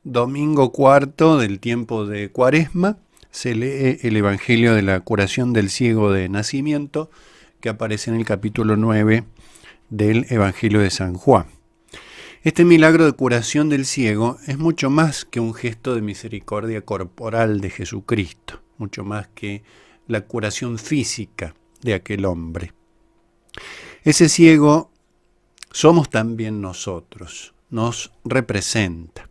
Domingo cuarto del tiempo de Cuaresma se lee el Evangelio de la curación del ciego de nacimiento que aparece en el capítulo 9 del Evangelio de San Juan. Este milagro de curación del ciego es mucho más que un gesto de misericordia corporal de Jesucristo, mucho más que la curación física de aquel hombre. Ese ciego somos también nosotros, nos representa.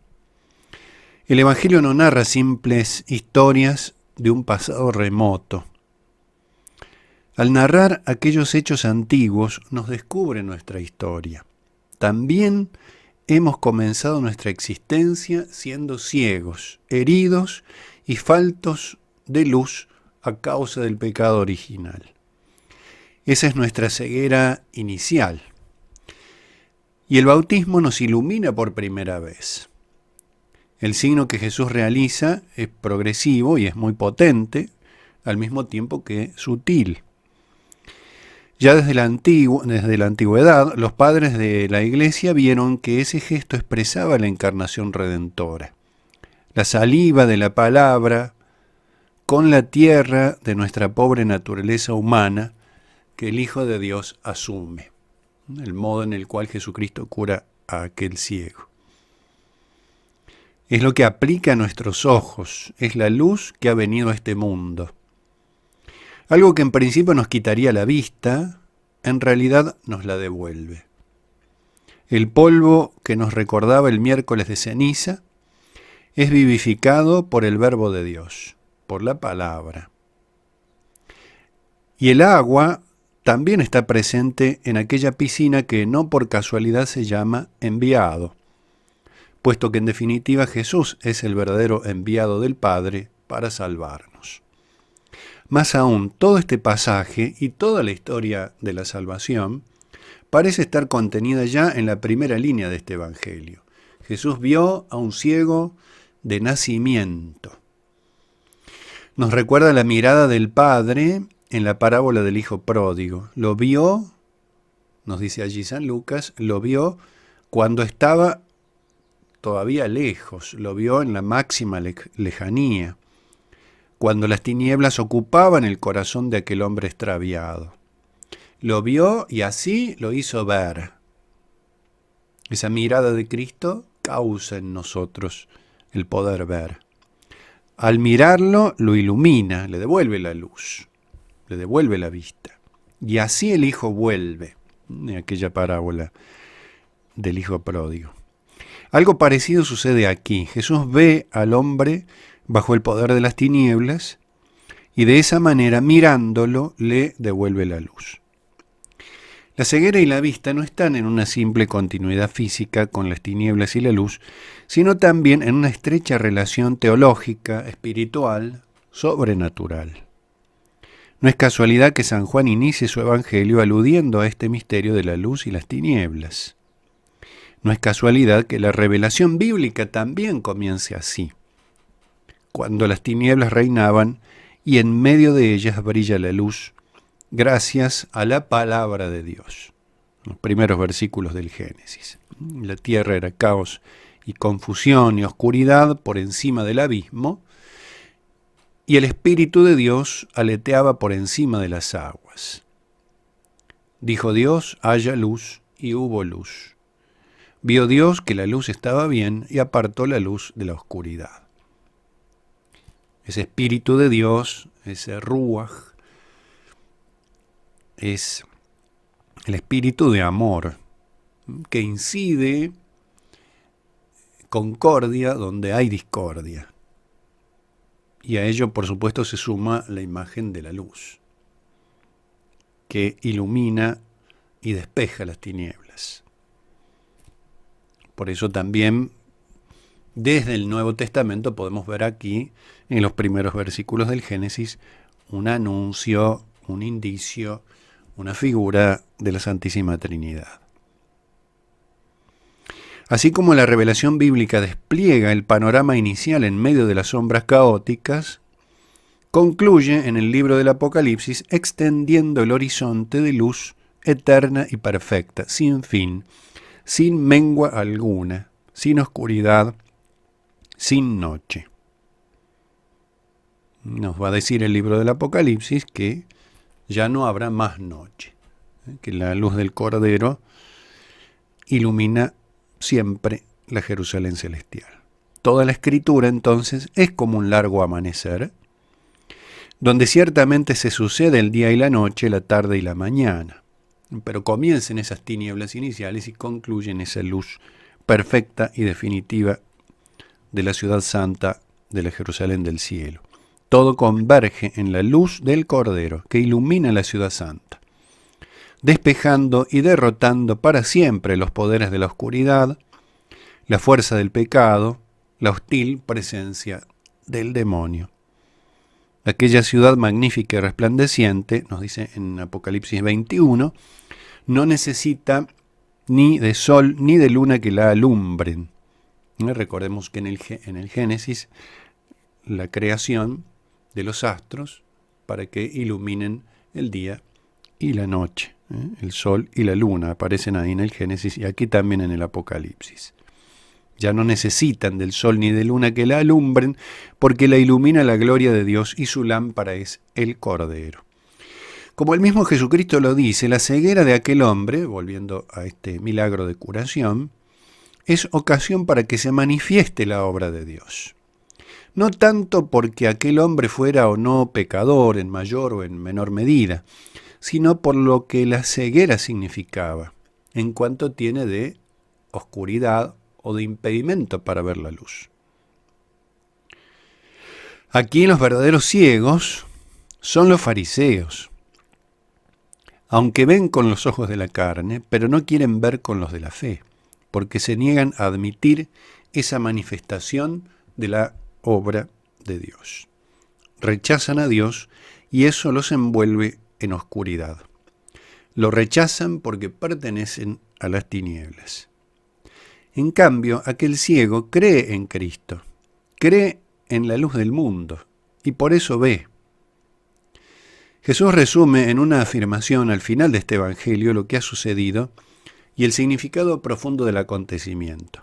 El Evangelio no narra simples historias de un pasado remoto. Al narrar aquellos hechos antiguos nos descubre nuestra historia. También hemos comenzado nuestra existencia siendo ciegos, heridos y faltos de luz a causa del pecado original. Esa es nuestra ceguera inicial. Y el bautismo nos ilumina por primera vez. El signo que Jesús realiza es progresivo y es muy potente, al mismo tiempo que sutil. Ya desde la antigüedad, los padres de la Iglesia vieron que ese gesto expresaba la encarnación redentora, la saliva de la palabra con la tierra de nuestra pobre naturaleza humana que el Hijo de Dios asume, el modo en el cual Jesucristo cura a aquel ciego. Es lo que aplica a nuestros ojos, es la luz que ha venido a este mundo. Algo que en principio nos quitaría la vista, en realidad nos la devuelve. El polvo que nos recordaba el miércoles de ceniza es vivificado por el Verbo de Dios, por la palabra. Y el agua también está presente en aquella piscina que no por casualidad se llama enviado, puesto que en definitiva Jesús es el verdadero enviado del Padre para salvarnos. Más aún, todo este pasaje y toda la historia de la salvación parece estar contenida ya en la primera línea de este Evangelio. Jesús vio a un ciego de nacimiento. Nos recuerda la mirada del Padre en la parábola del Hijo Pródigo. Lo vio, nos dice allí San Lucas, lo vio cuando estaba todavía lejos, lo vio en la máxima lejanía, cuando las tinieblas ocupaban el corazón de aquel hombre extraviado. Lo vio y así lo hizo ver. Esa mirada de Cristo causa en nosotros el poder ver. Al mirarlo, lo ilumina, le devuelve la luz, le devuelve la vista. Y así el Hijo vuelve, en aquella parábola del Hijo Pródigo. Algo parecido sucede aquí. Jesús ve al hombre bajo el poder de las tinieblas y de esa manera, mirándolo, le devuelve la luz. La ceguera y la vista no están en una simple continuidad física con las tinieblas y la luz, sino también en una estrecha relación teológica, espiritual, sobrenatural. No es casualidad que San Juan inicie su evangelio aludiendo a este misterio de la luz y las tinieblas. No es casualidad que la revelación bíblica también comience así, cuando las tinieblas reinaban y en medio de ellas brilla la luz, gracias a la palabra de Dios. Los primeros versículos del Génesis. La tierra era caos y confusión y oscuridad por encima del abismo, y el Espíritu de Dios aleteaba por encima de las aguas. Dijo Dios, haya luz, y hubo luz. Vio Dios que la luz estaba bien y apartó la luz de la oscuridad. Ese Espíritu de Dios, ese Ruach, es el espíritu de amor que incide concordia donde hay discordia. Y a ello, por supuesto, se suma la imagen de la luz, que ilumina y despeja las tinieblas. Por eso también, desde el Nuevo Testamento, podemos ver aquí, en los primeros versículos del Génesis, un anuncio, un indicio, una figura de la Santísima Trinidad. Así como la revelación bíblica despliega el panorama inicial en medio de las sombras caóticas, concluye en el libro del Apocalipsis extendiendo el horizonte de luz eterna y perfecta, sin fin, sin mengua alguna, sin oscuridad sin noche. Nos va a decir el libro del Apocalipsis que ya no habrá más noche, que la luz del Cordero ilumina siempre la Jerusalén celestial. Toda la Escritura entonces es como un largo amanecer, donde ciertamente se sucede el día y la noche, la tarde y la mañana, pero comienzan esas tinieblas iniciales y concluyen esa luz perfecta y definitiva de la ciudad santa de la Jerusalén del cielo. Todo converge en la luz del Cordero que ilumina la ciudad santa, despejando y derrotando para siempre los poderes de la oscuridad, la fuerza del pecado, la hostil presencia del demonio. Aquella ciudad magnífica y resplandeciente, nos dice en Apocalipsis 21, no necesita ni de sol ni de luna que la alumbren. Recordemos que en el Génesis, la creación de los astros para que iluminen el día y la noche. El sol y la luna aparecen ahí en el Génesis y aquí también en el Apocalipsis. Ya no necesitan del sol ni de luna que la alumbren, porque la ilumina la gloria de Dios y su lámpara es el Cordero. Como el mismo Jesucristo lo dice, la ceguera de aquel hombre, volviendo a este milagro de curación, es ocasión para que se manifieste la obra de Dios. No tanto porque aquel hombre fuera o no pecador en mayor o en menor medida, sino por lo que la ceguera significaba, en cuanto tiene de oscuridad o de impedimento para ver la luz. Aquí los verdaderos ciegos son los fariseos, aunque ven con los ojos de la carne, pero no quieren ver con los de la fe, porque se niegan a admitir esa manifestación de la obra de Dios. Rechazan a Dios y eso los envuelve en oscuridad. Lo rechazan porque pertenecen a las tinieblas. En cambio, aquel ciego cree en Cristo, cree en la luz del mundo y por eso ve. Jesús resume en una afirmación al final de este evangelio lo que ha sucedido y el significado profundo del acontecimiento.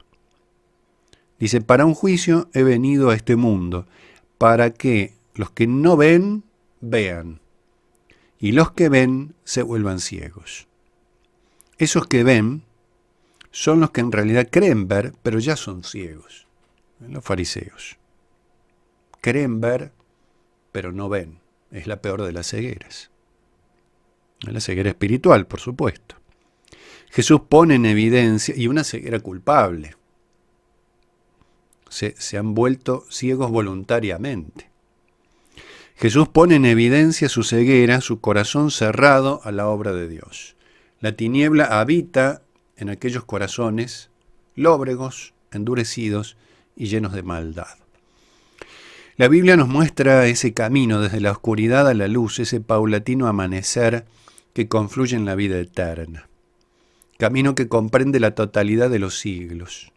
Dice, para un juicio he venido a este mundo, para que los que no ven, vean, y los que ven se vuelvan ciegos. Esos que ven son los que en realidad creen ver, pero ya son ciegos, los fariseos. Creen ver, pero no ven. Es la peor de las cegueras. La ceguera espiritual, por supuesto. Jesús pone en evidencia, y una ceguera culpable. Se han vuelto ciegos voluntariamente. Jesús pone en evidencia su ceguera, su corazón cerrado a la obra de Dios. La tiniebla habita en aquellos corazones lóbregos, endurecidos y llenos de maldad. La Biblia nos muestra ese camino desde la oscuridad a la luz, ese paulatino amanecer que confluye en la vida eterna. Camino que comprende la totalidad de los siglos.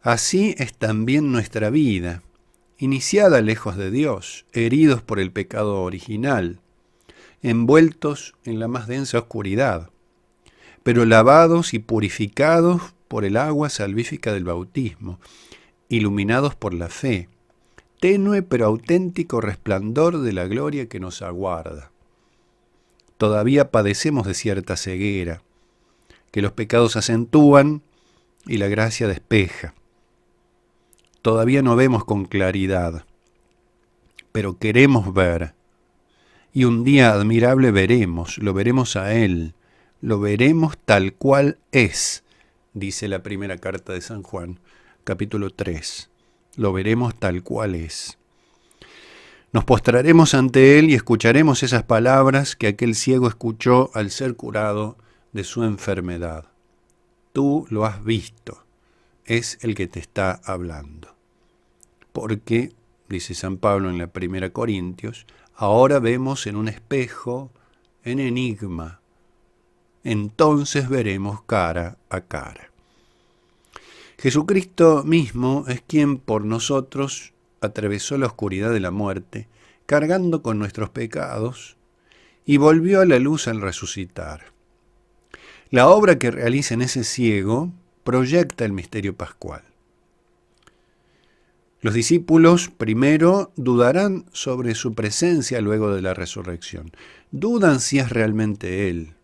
Así es también nuestra vida, iniciada lejos de Dios, heridos por el pecado original, envueltos en la más densa oscuridad, pero lavados y purificados por el agua salvífica del bautismo, iluminados por la fe, tenue pero auténtico resplandor de la gloria que nos aguarda. Todavía padecemos de cierta ceguera, que los pecados acentúan y la gracia despeja. Todavía no vemos con claridad, pero queremos ver. Y un día admirable lo veremos a Él, lo veremos tal cual es, dice la primera carta de San Juan, capítulo 3. Lo veremos tal cual es. Nos postraremos ante Él y escucharemos esas palabras que aquel ciego escuchó al ser curado de su enfermedad. Tú lo has visto, es el que te está hablando. Porque, dice San Pablo en la primera Corintios, ahora vemos en un espejo, en enigma, entonces veremos cara a cara. Jesucristo mismo es quien por nosotros atravesó la oscuridad de la muerte, cargando con nuestros pecados, y volvió a la luz al resucitar. La obra que realiza en ese ciego proyecta el misterio pascual. Los discípulos primero dudarán sobre su presencia luego de la resurrección. Dudan si es realmente Él,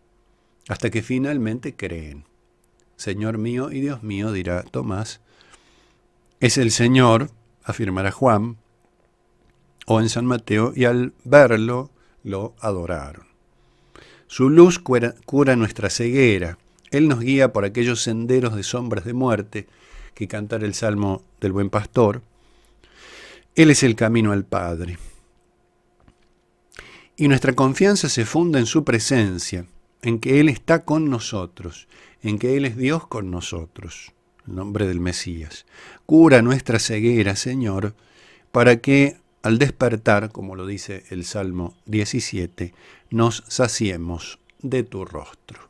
hasta que finalmente creen. Señor mío y Dios mío, dirá Tomás. Es el Señor, afirmará Juan, o en San Mateo, y al verlo lo adoraron. Su luz cura nuestra ceguera. Él nos guía por aquellos senderos de sombras de muerte que cantara el Salmo del Buen Pastor. Él es el camino al Padre. Y nuestra confianza se funda en su presencia, en que Él está con nosotros, en que Él es Dios con nosotros, en nombre del Mesías. Cura nuestra ceguera, Señor, para que al despertar, como lo dice el Salmo 17, nos saciemos de tu rostro.